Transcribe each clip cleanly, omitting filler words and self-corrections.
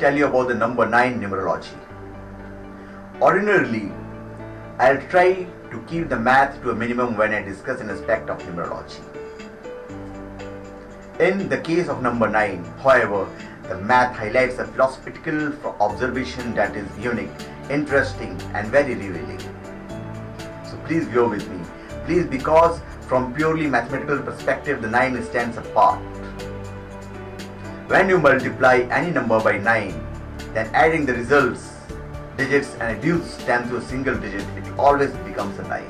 tell you about the number 9 numerology. Ordinarily, I'll try to keep the math to a minimum when I discuss an aspect of numerology. In the case of number 9, however, the math highlights a philosophical observation that is unique, interesting and very revealing. So please go with me. Please, because from purely mathematical perspective, the 9 stands apart. When you multiply any number by 9, then adding the results, digits and reduce them to a single digit, it always becomes a 9.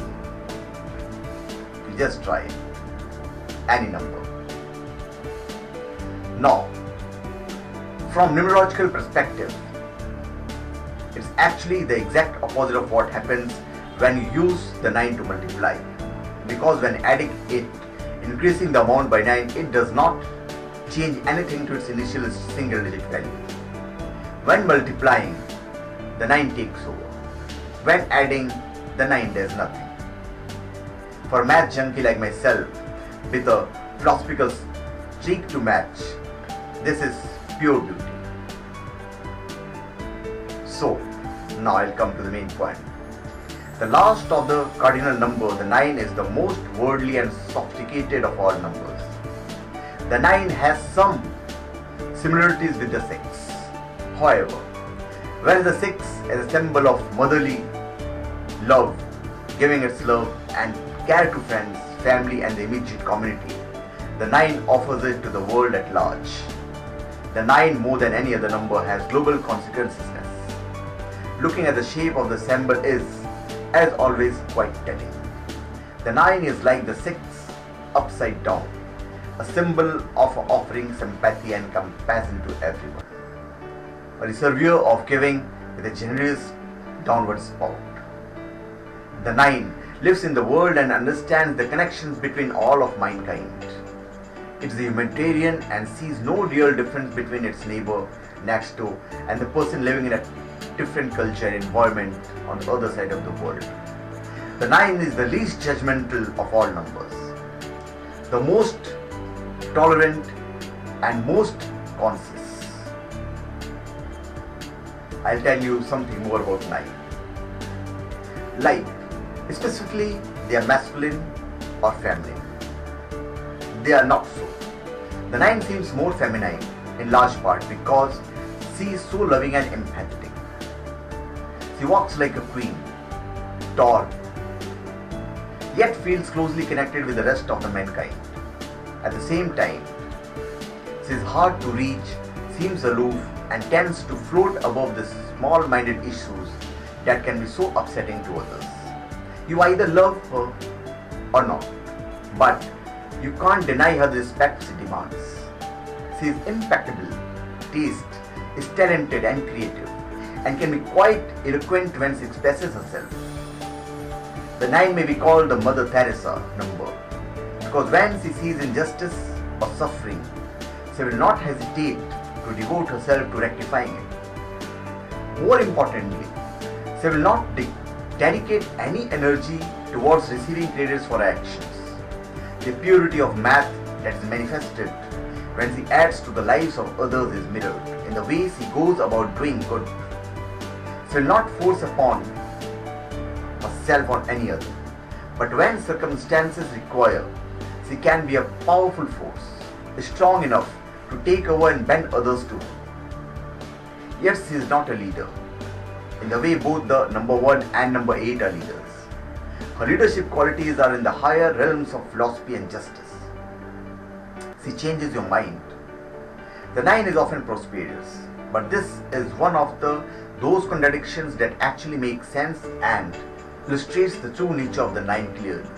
You just try it. Any number. Now, from numerological perspective, it's actually the exact opposite of what happens when you use the 9 to multiply. Because when adding it, increasing the amount by 9, it does not change anything to its initial single digit value. When multiplying, the 9 takes over. When adding, the 9 does nothing. For a math junkie like myself, with a philosophical streak to match, this is pure beauty. So, now I'll come to the main point. The last of the cardinal number, the 9, is the most worldly and sophisticated of all numbers. The 9 has some similarities with the 6. However, whereas the 6 is a symbol of motherly love, giving its love and care to friends, family and the immediate community, the 9 offers it to the world at large. The 9, more than any other number, has global consequences. Looking at the shape of the symbol is, as always, quite telling. The 9 is like the 6 upside down, a symbol of offering sympathy and compassion to everyone, a reservoir of giving with a generous downward spout. The 9 lives in the world and understands the connections between all of mankind. It is a humanitarian and sees no real difference between its neighbor next door and the person living in a different culture and environment on the other side of the world. The 9 is the least judgmental of all numbers, the most tolerant and most conscious. I'll tell you something more about 9. Like, specifically, they are masculine or feminine. They are not so. The 9 seems more feminine in large part because she is so loving and empathetic. She walks like a queen, tall, yet feels closely connected with the rest of the mankind. At the same time, she is hard to reach, seems aloof, and tends to float above the small-minded issues that can be so upsetting to others. You either love her or not, but you can't deny her the respect she demands. She is impeccable, taste, is talented and creative, and can be quite eloquent when she expresses herself. The 9 may be called the Mother Teresa number, because when she sees injustice or suffering, she will not hesitate to devote herself to rectifying it. More importantly, she will not dedicate any energy towards receiving credits for her actions. The purity of math that is manifested when she adds to the lives of others is mirrored in the way she goes about doing good. She will not force upon herself on any other, but when circumstances require, she can be a powerful force, strong enough to take over and bend others to her. Yet she is not a leader, in the way both the number 1 and number 8 are leaders. Her leadership qualities are in the higher realms of philosophy and justice. She changes your mind. The 9 is often prosperous, but this is one of those contradictions that actually make sense and illustrates the true nature of the 9 clearly.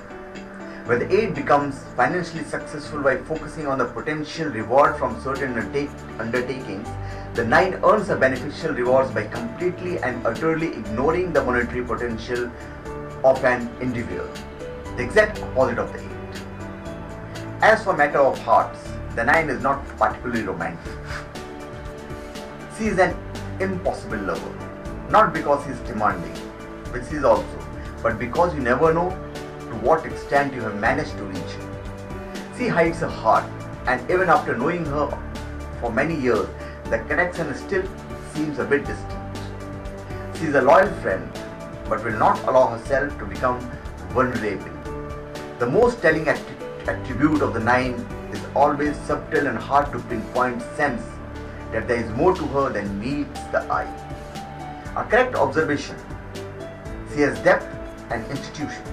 Where the 8 becomes financially successful by focusing on the potential reward from certain undertakings, the 9 earns the beneficial rewards by completely and utterly ignoring the monetary potential of an individual, the exact opposite of the 8. As for matter of hearts, the 9 is not particularly romantic. She is an impossible lover, not because he is demanding, which she is also, but because you never know to what extent you have managed to reach her. She hides her heart, and even after knowing her for many years, the connection still seems a bit distant. She is a loyal friend, but will not allow herself to become vulnerable. The most telling attribute of the 9 is always subtle and hard to pinpoint sense that there is more to her than meets the eye. A correct observation. She has depth and institution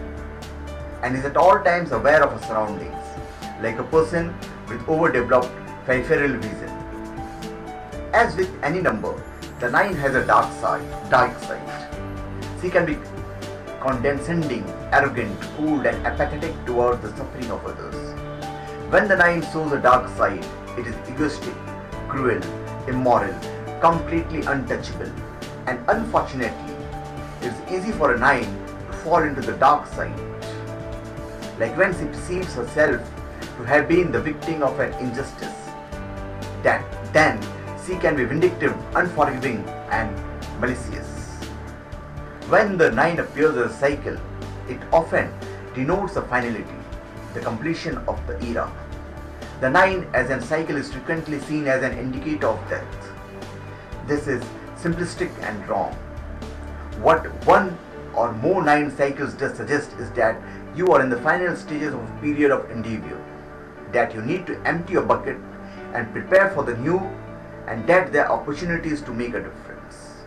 and is at all times aware of her surroundings, like a person with overdeveloped peripheral vision. As with any number, the 9 has a dark side. She can be condescending, arrogant, cool and apathetic towards the suffering of others. When the 9 shows a dark side, it is egoistic, cruel, immoral, completely untouchable, and unfortunately, it is easy for a 9 to fall into the dark side. Like when she perceives herself to have been the victim of an injustice, then she can be vindictive, unforgiving, and malicious. When the 9 appears as a cycle, it often denotes a finality, the completion of the era. The 9 as a cycle is frequently seen as an indicator of death. This is simplistic and wrong. What one or more 9 cycles does suggest is that you are in the final stages of a period of endeavor, that you need to empty your bucket and prepare for the new, and that there are opportunities to make a difference.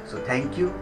So thank you.